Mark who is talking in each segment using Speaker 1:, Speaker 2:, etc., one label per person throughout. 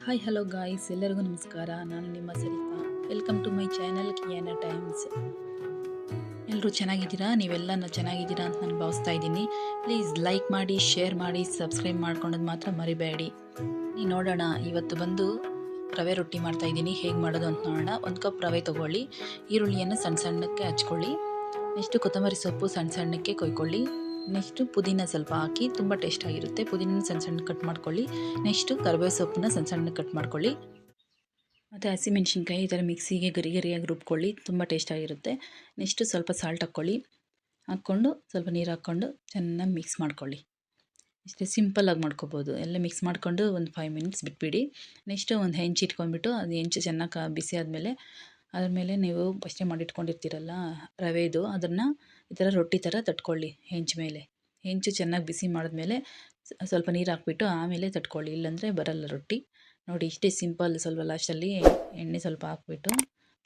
Speaker 1: Hi hello guys, ಎಲ್ಲರಿಗೂ ನಮಸ್ಕಾರ. ನಾನು ನಿಮ್ಮ Sarita. Welcome to my channel Kiyana Times. ಎಲ್ಲರೂ ಚೆನ್ನಾಗಿದ್ದೀರಾ? ನೀವೆಲ್ಲ ಚೆನ್ನಾಗಿದ್ದೀರಾ ಅಂತ ನಾನು ಭಾವಿಸ್ತಾ ಇದ್ದೀನಿ. ಪ್ಲೀಸ್ ಲೈಕ್ ಮಾಡಿ, ಶೇರ್ ಮಾಡಿ, ಸಬ್ಸ್ಕ್ರೈಬ್ ಮಾಡ್ಕೊಂಡೋದು ಮಾತ್ರ ಮರಿಬೇಡಿ. ನೋಡೋಣ, ಇವತ್ತು ಬಂದು ರವೆ ರೊಟ್ಟಿ ಮಾಡ್ತಾ ಇದ್ದೀನಿ. ಹೇಗೆ ಮಾಡೋದು ಅಂತ ನೋಡೋಣ. 1 ಕಪ್ ರವೆ ತೊಗೊಳ್ಳಿ. ಈರುಳ್ಳಿಯನ್ನು ಸಣ್ಣ ಸಣ್ಣಕ್ಕೆ ಹಚ್ಕೊಳ್ಳಿ. ನೆಕ್ಸ್ಟು ಕೊತ್ತಂಬರಿ ಸೊಪ್ಪು ಸಣ್ಣ ಸಣ್ಣಕ್ಕೆ ಕೊಯ್ಕೊಳ್ಳಿ. ನೆಕ್ಸ್ಟು ಪುದೀನ ಸ್ವಲ್ಪ ಹಾಕಿ, ತುಂಬ ಟೇಸ್ಟಾಗಿರುತ್ತೆ. ಪುದೀನ ಸಣ್ಣ ಸಣ್ಣ ಕಟ್ ಮಾಡ್ಕೊಳ್ಳಿ. ನೆಕ್ಸ್ಟು ಕರಿಬೇವು ಸೊಪ್ಪನ್ನ ಸಣ್ಣ ಸಣ್ಣ ಕಟ್ ಮಾಡ್ಕೊಳ್ಳಿ. ಮತ್ತು ಹಸಿಮೆಣ್ಸಿನ್ಕಾಯಿ ಈ ಥರ ಮಿಕ್ಸಿಗೆ ಗರಿ ಗರಿಯಾಗಿ ರುಬ್ಕೊಳ್ಳಿ, ತುಂಬ ಟೇಸ್ಟಾಗಿರುತ್ತೆ. ನೆಕ್ಸ್ಟು ಸ್ವಲ್ಪ ಸಾಲ್ಟ್ ಹಾಕ್ಕೊಂಡು ಸ್ವಲ್ಪ ನೀರು ಹಾಕ್ಕೊಂಡು ಚೆನ್ನಾಗಿ ಮಿಕ್ಸ್ ಮಾಡ್ಕೊಳ್ಳಿ. ಇಷ್ಟೇ ಸಿಂಪಲ್ಲಾಗಿ ಮಾಡ್ಕೊಬೋದು. ಎಲ್ಲ ಮಿಕ್ಸ್ ಮಾಡಿಕೊಂಡು ಒಂದು 5 ಮಿನಿಟ್ಸ್ ಬಿಟ್ಬಿಡಿ. ನೆಕ್ಸ್ಟು ಒಂದು ಹೆಂಚು ಇಟ್ಕೊಂಡ್ಬಿಟ್ಟು, ಅದು ಹೆಂಚು ಚೆನ್ನಾಗಿ ಬಿಸಿ ಆದಮೇಲೆ ಅದ್ರ ಮೇಲೆ ನೀವು ಫಸ್ಟೇ ಮಾಡಿಟ್ಕೊಂಡಿರ್ತೀರಲ್ಲ ರವೆದು, ಅದನ್ನು ಈ ಥರ ರೊಟ್ಟಿ ಥರ ತಟ್ಕೊಳ್ಳಿ. ಹೆಂಚು ಚೆನ್ನಾಗಿ ಬಿಸಿ ಮಾಡಿದ್ಮೇಲೆ ಸ್ವಲ್ಪ ನೀರು ಹಾಕ್ಬಿಟ್ಟು ಆಮೇಲೆ ತಟ್ಕೊಳ್ಳಿ, ಇಲ್ಲಾಂದರೆ ಬರಲ್ಲ ರೊಟ್ಟಿ. ನೋಡಿ, ಇಷ್ಟೇ ಸಿಂಪಲ್. ಸ್ವಲ್ಪ ಲಾಸ್ಟಲ್ಲಿ ಎಣ್ಣೆ ಸ್ವಲ್ಪ ಹಾಕ್ಬಿಟ್ಟು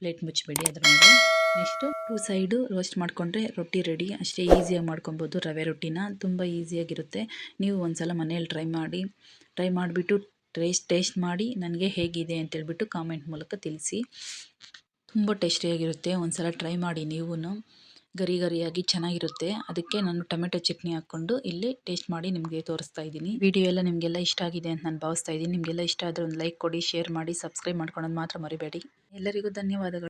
Speaker 1: ಪ್ಲೇಟ್ ಮುಚ್ಚಿಬಿಡಿ ಅದ್ರ ಮೇಲೆ. ನೆಕ್ಸ್ಟು 2 ಸೈಡು ರೋಸ್ಟ್ ಮಾಡಿಕೊಂಡ್ರೆ ರೊಟ್ಟಿ ರೆಡಿ. ಅಷ್ಟೇ ಈಸಿಯಾಗಿ ಮಾಡ್ಕೊಬೋದು ರವೆ ರೊಟ್ಟಿನ. ತುಂಬ ಈಸಿಯಾಗಿರುತ್ತೆ. ನೀವು ಒಂದ್ಸಲ ಮನೇಲಿ ಟ್ರೈ ಮಾಡಿಬಿಟ್ಟು ಟೇಸ್ಟ್ ಮಾಡಿ ನನಗೆ ಹೇಗಿದೆ ಅಂತೇಳ್ಬಿಟ್ಟು ಕಾಮೆಂಟ್ ಮೂಲಕ ತಿಳಿಸಿ. ತುಂಬ ಟೇಸ್ಟಿಯಾಗಿರುತ್ತೆ. ಒಂದ್ಸಲ ಟ್ರೈ ಮಾಡಿ ನೀವು. ಗರಿ ಗರಿಯಾಗಿ ಚೆನ್ನಾಗಿರುತ್ತೆ. ಅದಕ್ಕೆ ನಾನು ಟೊಮೆಟೊ ಚಟ್ನಿ ಹಾಕ್ಕೊಂಡು ಇಲ್ಲಿ ಟೇಸ್ಟ್ ಮಾಡಿ ನಿಮಗೆ ತೋರಿಸ್ತಾ ಇದ್ದೀನಿ. ವಿಡಿಯೋ ಎಲ್ಲ ನಿಮಗೆಲ್ಲ ಇಷ್ಟ ಆಗಿದೆ ಅಂತ ನಾನು ಭಾವಿಸ್ತಾ ಇದ್ದೀನಿ. ನಿಮಗೆಲ್ಲ ಇಷ್ಟ ಆದರೆ ಒಂದು ಲೈಕ್ ಕೊಡಿ, ಶೇರ್ ಮಾಡಿ, ಸಬ್ಸ್ಕ್ರೈಬ್ ಮಾಡ್ಕೊಳ್ಳೋದು ಮಾತ್ರ ಮರಿಬೇಡಿ. ಎಲ್ಲರಿಗೂ ಧನ್ಯವಾದಗಳು.